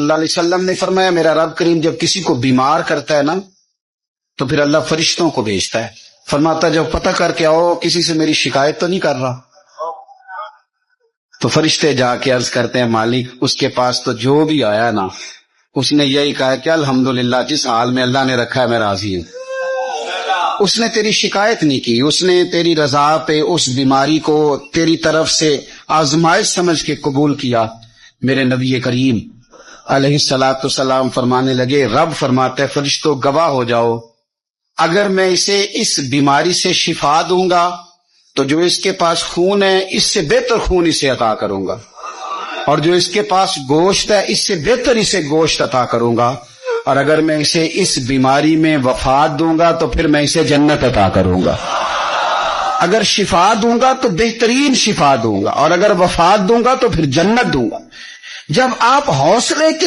اللہ علیہ وسلم نے فرمایا میرا رب کریم جب کسی کو بیمار کرتا ہے نا تو پھر اللہ فرشتوں کو بھیجتا ہے، فرماتا ہے جب پتہ کر کے آؤ کسی سے میری شکایت تو نہیں کر رہا۔ تو فرشتے جا کے عرض کرتے ہیں مالک اس کے پاس تو جو بھی آیا نا اس نے یہی کہا کہ الحمدللہ جس حال میں اللہ نے رکھا ہے میں راضی ہوں۔ اس نے تیری شکایت نہیں کی، اس نے تیری رضا پہ اس بیماری کو تیری طرف سے آزمائش سمجھ کے قبول کیا۔ میرے نبی کریم علیہ الصلوۃ والسلام فرمانے لگے، رب فرماتا ہے فرشتوں گواہ ہو جاؤ، اگر میں اسے اس بیماری سے شفا دوں گا تو جو اس کے پاس خون ہے اس سے بہتر خون اسے عطا کروں گا، اور جو اس کے پاس گوشت ہے اس سے بہتر اسے گوشت عطا کروں گا، اور اگر میں اسے اس بیماری میں وفات دوں گا تو پھر میں اسے جنت عطا کروں گا۔ اگر شفا دوں گا تو بہترین شفا دوں گا، اور اگر وفات دوں گا تو پھر جنت دوں گا۔ جب آپ حوصلے کے